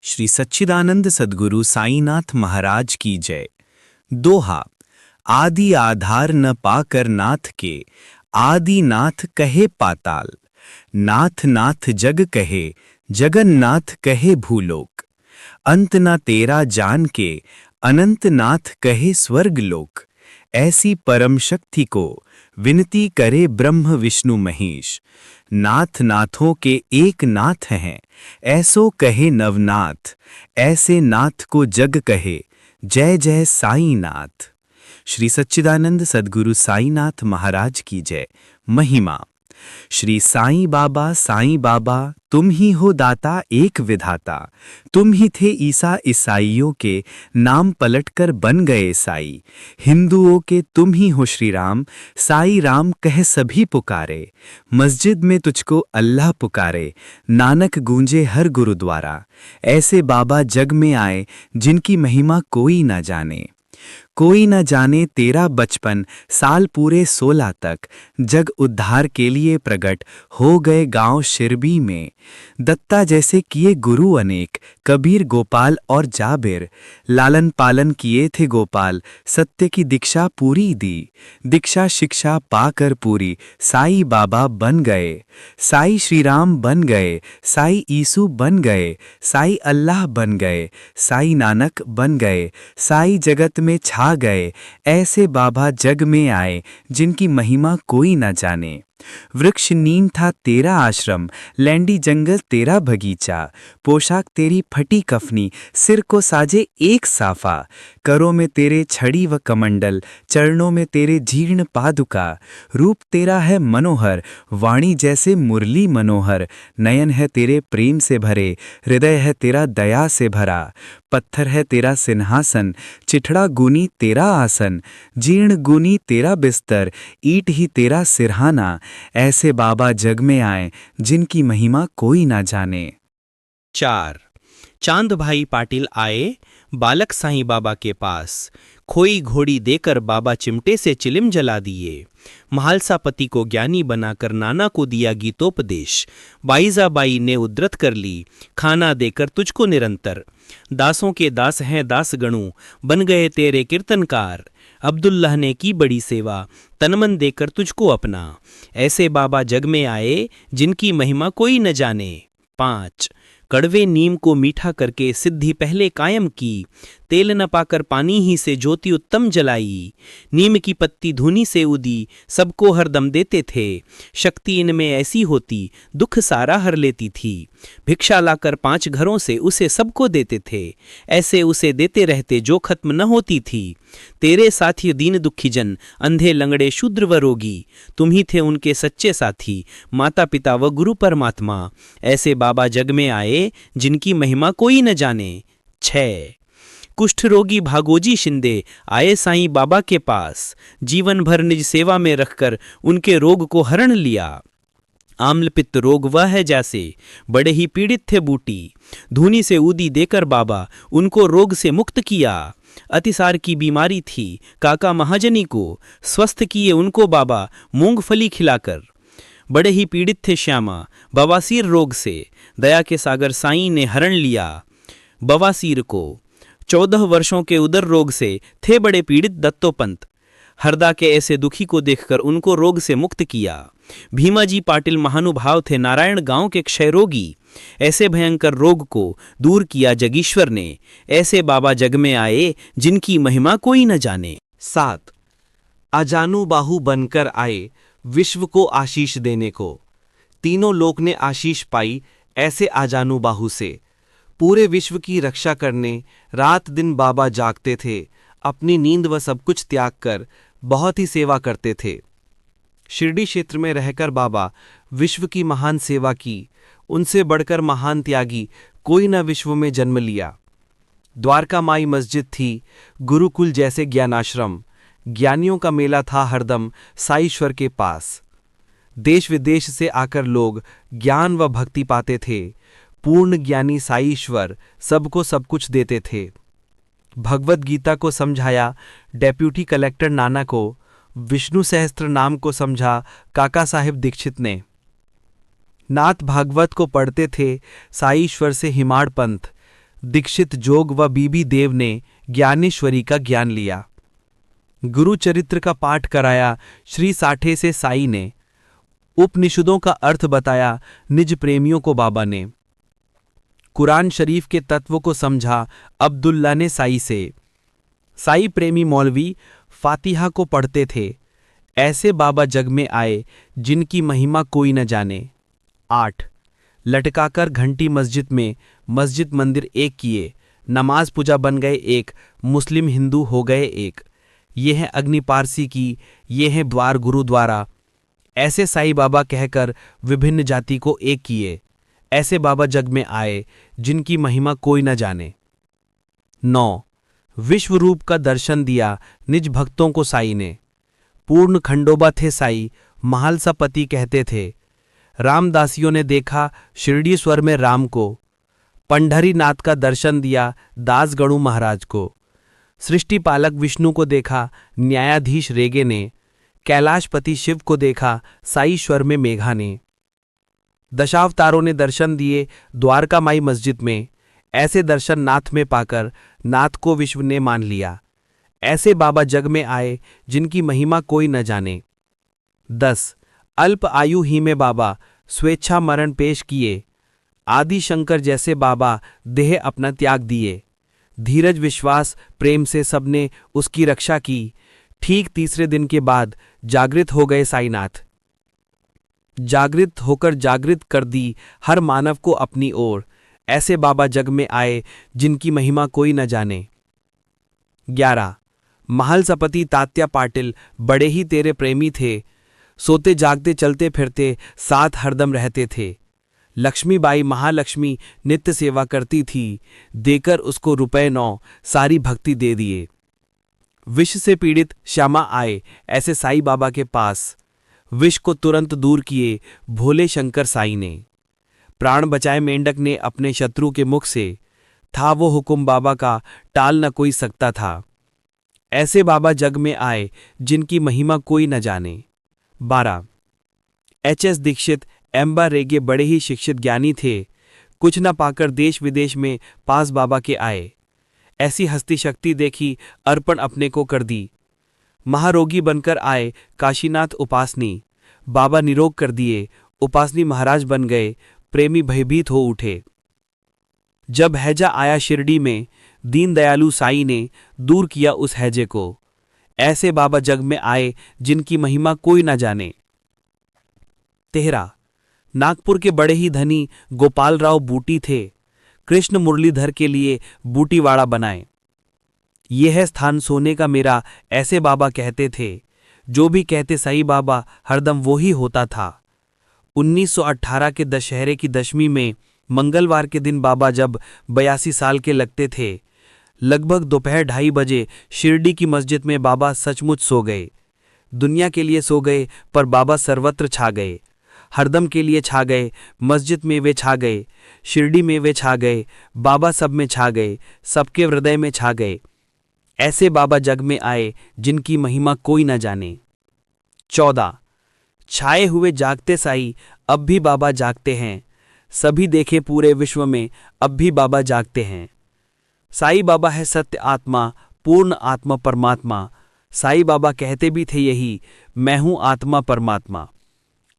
श्री सच्चिदानंद सद्गुरु साईनाथ महाराज की जय। दोहा। आदि आधार न पाकर नाथ के, आदि नाथ कहे पाताल। नाथ नाथ जग कहे, जगन्नाथ कहे भूलोक। अंत न तेरा जान के, अनंत नाथ कहे स्वर्ग लोक। ऐसी परम शक्ति को विनती करे ब्रह्म विष्णु महेश। नाथ नाथों के एक नाथ हैं, ऐसो कहे नवनाथ। ऐसे नाथ को जग कहे, जय जय साईं नाथ। श्री सच्चिदानंद सद्गुरु साईनाथ महाराज की जय। महिमा। श्री साईं बाबा तुम ही हो दाता एक विधाता। तुम ही थे ईसा ईसाइयों के, नाम पलटकर बन गए साई। हिंदुओं के तुम ही हो श्री राम, साई राम कह सभी पुकारे। मस्जिद में तुझको अल्लाह पुकारे, नानक गूंजे हर गुरुद्वारा। ऐसे बाबा जग में आए, जिनकी महिमा कोई ना जाने। कोई न जाने तेरा बचपन, साल पूरे 16 तक जग उद्धार के लिए प्रगट हो गए गांव शिरबी में। दत्ता जैसे किए गुरु अनेक, कबीर गोपाल और जाबिर। लालन पालन किए थे गोपाल, सत्य की दीक्षा पूरी दी। दीक्षा शिक्षा पाकर पूरी, साई बाबा बन गए। साई श्री राम बन गए, साई ईसु बन गए, साई अल्लाह बन गए, साई नानक बन गए, साई जगत में छा गए। ऐसे बाबा जग में आए, जिनकी महिमा कोई न जाने। वृक्ष नीम था तेरा आश्रम, लैंडी जंगल तेरा बगीचा। पोशाक तेरी फटी कफनी, सिर को साजे एक साफा। करों में तेरे छड़ी व कमंडल, चरणों में तेरे जीर्ण पादुका। रूप तेरा है मनोहर, वाणी जैसे मुरली मनोहर। नयन है तेरे प्रेम से भरे, हृदय है तेरा दया से भरा। पत्थर है तेरा सिंहासन, चिठड़ा गुनी तेरा आसन। जीर्ण गुनी तेरा बिस्तर, ईंट ही तेरा सिरहाना। ऐसे बाबा जग में आए, जिनकी महिमा कोई ना जाने। 4। चांद भाई पाटिल आए बालक साईं बाबा के पास। खोई घोड़ी देकर बाबा चिमटे से चिलिम जला दिए। महालसा पति को ज्ञानी बनाकर नाना को दिया गीतोपदेश। बाईजाबाई ने उद्रत कर ली, खाना देकर तुझको निरंतर। दासों के दास हैं दास गणु, बन गए तेरे कीर्तनकार। अब्दुल्लाह ने की बड़ी सेवा, तनमन देकर तुझको अपना। ऐसे बाबा जग में आए, जिनकी महिमा कोई न जाने। 5। कड़वे नीम को मीठा करके सिद्धि पहले कायम की। तेल न पाकर पानी ही से ज्योति उत्तम जलाई। नीम की पत्ती धूनी से उदी, सबको हरदम देते थे। शक्ति इनमें ऐसी होती, दुख सारा हर लेती थी। भिक्षा लाकर 5 घरों से उसे सबको देते थे। ऐसे उसे देते रहते जो खत्म न होती थी। तेरे साथी दीन दुखी जन, अंधे लंगड़े शूद्र व रोगी। तुम ही थे उनके सच्चे साथी, माता पिता व गुरु परमात्मा। ऐसे बाबा जग में आए, जिनकी महिमा कोई न जाने। 6। कुष्ठ रोगी भागोजी शिंदे आए साईं बाबा के पास। जीवन भर निज सेवा में रखकर उनके रोग को हरण लिया। आम्लपित्त रोग वह है जैसे, बड़े ही पीड़ित थे बूटी। धूनी से ऊदी देकर बाबा उनको रोग से मुक्त किया। अतिसार की बीमारी थी काका महाजनी को, स्वस्थ किए उनको बाबा मूंगफली खिलाकर। बड़े ही पीड़ित थे श्यामा बवासीर रोग से, दया के सागर साईं ने हरण लिया बवासीर को। 14 वर्षों के उदर रोग से थे बड़े पीड़ित दत्तोपंत। हरदा के ऐसे दुखी को देखकर उनको रोग से मुक्त किया। भीमाजी पाटिल महानुभाव थे नारायण गांव के क्षय रोगी। ऐसे भयंकर रोग को दूर किया जगीश्वर ने। ऐसे बाबा जग में आए, जिनकी महिमा कोई न जाने। 7। अजानु बाहु बनकर आए, विश्व को आशीष देने को। तीनों लोक ने आशीष पाई ऐसे अजानु बाहु से। पूरे विश्व की रक्षा करने रात दिन बाबा जागते थे। अपनी नींद व सब कुछ त्याग कर बहुत ही सेवा करते थे। शिरडी क्षेत्र में रहकर बाबा विश्व की महान सेवा की। उनसे बढ़कर महान त्यागी कोई न विश्व में जन्म लिया। द्वारका माई मस्जिद थी, गुरुकुल जैसे ज्ञानाश्रम। ज्ञानियों का मेला था हरदम साईश्वर के पास। देश विदेश से आकर लोग ज्ञान व भक्ति पाते थे। पूर्ण ज्ञानी साईश्वर सबको सब कुछ देते थे। भगवत गीता को समझाया डेप्यूटी कलेक्टर नाना को। विष्णु सहस्त्र नाम को समझा काका साहिब दीक्षित ने। नाथ भागवत को पढ़ते थे साईश्वर से हिमाड़ पंथ। दीक्षित जोग व बीबी देव ने ज्ञानेश्वरी का ज्ञान लिया। गुरु चरित्र का पाठ कराया श्री साठे से साई ने। उपनिषदों का अर्थ बताया निज प्रेमियों को बाबा ने। कुरान शरीफ के तत्वों को समझा अब्दुल्ला ने साई से। साई प्रेमी मौलवी फातिहा को पढ़ते थे। ऐसे बाबा जग में आए जिनकी महिमा कोई न जाने। 8 लटकाकर घंटी मस्जिद में मस्जिद मंदिर एक किए, नमाज पूजा बन गए एक, मुस्लिम हिंदू हो गए एक। ये है अग्नि पारसी की, ये है द्वार गुरुद्वारा। ऐसे साईं बाबा कहकर विभिन्न जाति को एक किए। ऐसे बाबा जग में आए जिनकी महिमा कोई न जाने। 9 विश्व रूप का दर्शन दिया निज भक्तों को साई ने। पूर्ण खंडोबा थे साई, महालसा पति कहते थे। रामदासियों ने देखा शिरडी स्वर में राम को। पंढरी नाथ का दर्शन दिया दास गणु महाराज को। सृष्टि पालक विष्णु को देखा न्यायाधीश रेगे ने। कैलाशपति शिव को देखा साई स्वर में मेघा ने। दशावतारों ने दर्शन दिए द्वारका माई मस्जिद में। ऐसे दर्शन नाथ में पाकर नाथ को विश्व ने मान लिया। ऐसे बाबा जग में आए जिनकी महिमा कोई न जाने। 10 अल्प आयु ही में बाबा स्वेच्छा मरण पेश किए। आदि शंकर जैसे बाबा देह अपना त्याग दिए। धीरज विश्वास प्रेम से सबने उसकी रक्षा की। ठीक तीसरे दिन के बाद जागृत हो गए साईनाथ। जागृत होकर जागृत कर दी हर मानव को अपनी ओर। ऐसे बाबा जग में आए जिनकी महिमा कोई न जाने। 11 महालसापति तात्या पाटिल बड़े ही तेरे प्रेमी थे। सोते जागते चलते फिरते साथ हरदम रहते थे। लक्ष्मीबाई महालक्ष्मी नित्य सेवा करती थी। देकर उसको रुपए 9 सारी भक्ति दे दिए। विष से पीड़ित श्यामा आए ऐसे साईं बाबा के पास। विष को तुरंत दूर किए भोले शंकर साईं ने। प्राण बचाए मेंढक ने अपने शत्रु के मुख से। था वो हुक्म बाबा का टाल न कोई सकता था। ऐसे बाबा जग में आए जिनकी महिमा कोई न जाने। 12 HS दीक्षित एम्बा रेगे बड़े ही शिक्षित ज्ञानी थे। कुछ न पाकर देश विदेश में पास बाबा के आए। ऐसी हस्ती शक्ति देखी अर्पण अपने को कर दी। महारोगी बनकर आए काशीनाथ उपासनी। बाबा निरोग कर दिए। उपासनी महाराज बन गए। प्रेमी भयभीत हो उठे। जब हैजा आया शिरडी में दीन दयालु साईं ने दूर किया उस हैजे को। ऐसे बाबा जग में आए जिनकी महिमा कोई न जाने। 13 नागपुर के बड़े ही धनी गोपालराव बूटी थे। कृष्ण मुरलीधर के लिए बूटीवाड़ा बनाए। यह है स्थान सोने का मेरा ऐसे बाबा कहते थे। जो भी कहते साईं बाबा हरदम वो ही होता था। 1918 के दशहरे की दशमी में मंगलवार के दिन बाबा जब 82 साल के लगते थे, लगभग दोपहर 2:30 बजे शिरडी की मस्जिद में बाबा सचमुच सो गए। दुनिया के लिए सो गए पर बाबा सर्वत्र छा गए। हरदम के लिए छा गए। मस्जिद में वे छा गए। शिरडी में वे छा गए। बाबा सब में छा गए। सबके हृदय में छा गए। ऐसे बाबा जग में आए जिनकी महिमा कोई न जाने। 14 छाए हुए जागते साई अब भी बाबा जागते हैं। सभी देखे पूरे विश्व में अब भी बाबा जागते हैं। साईं बाबा है सत्य आत्मा, पूर्ण आत्मा परमात्मा। साईं बाबा कहते भी थे यही, मैं हूं आत्मा परमात्मा।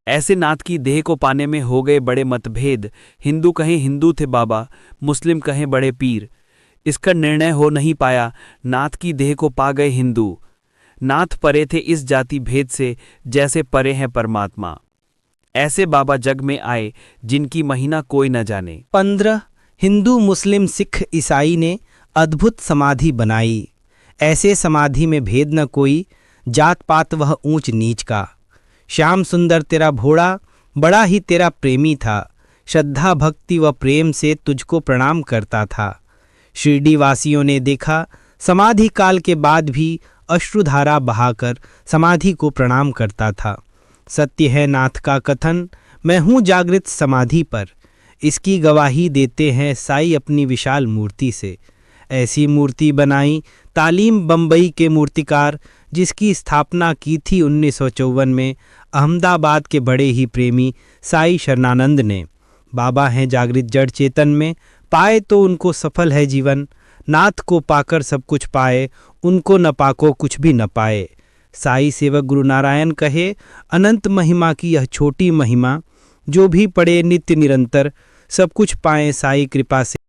ऐसे नाथ की देह को पाने में हो गए बड़े मतभेद। हिंदू कहें हिंदू थे बाबा, मुस्लिम कहें बड़े पीर। इसका निर्णय हो नहीं पाया, नाथ की देह को पा गए हिंदू। नाथ परे थे इस जाति भेद से जैसे परे हैं परमात्मा। ऐसे बाबा जग में आए जिनकी महिमा कोई न जाने। 15 हिंदू मुस्लिम सिख ईसाई ने अद्भुत समाधि बनाई। ऐसे समाधि में भेद न कोई, जात पात वह ऊंच नीच का। श्याम सुंदर तेरा भोड़ा बड़ा ही तेरा प्रेमी था। श्रद्धा भक्ति व प्रेम से तुझको प्रणाम करता था। शिरडी वासियों ने देखा समाधि काल के बाद भी अश्रुधारा बहाकर समाधि को प्रणाम करता था। सत्य है नाथ का कथन, मैं हूँ जागृत समाधि पर। इसकी गवाही देते हैं साईं अपनी विशाल मूर्ति से। ऐसी मूर्ति बनाई तालीम बम्बई के मूर्तिकार, जिसकी स्थापना की थी 1954 में अहमदाबाद के बड़े ही प्रेमी साईं शरणानंद ने। बाबा हैं जागृत जड़ चेतन में, पाए तो उनको सफल है जीवन, नाथ को पाकर सब कुछ पाए, उनको न पाको कुछ भी न पाए। साई सेवक गुरु नारायण कहे, अनंत महिमा की यह छोटी महिमा, जो भी पढ़े नित्य निरंतर, सब कुछ पाए साई कृपा से।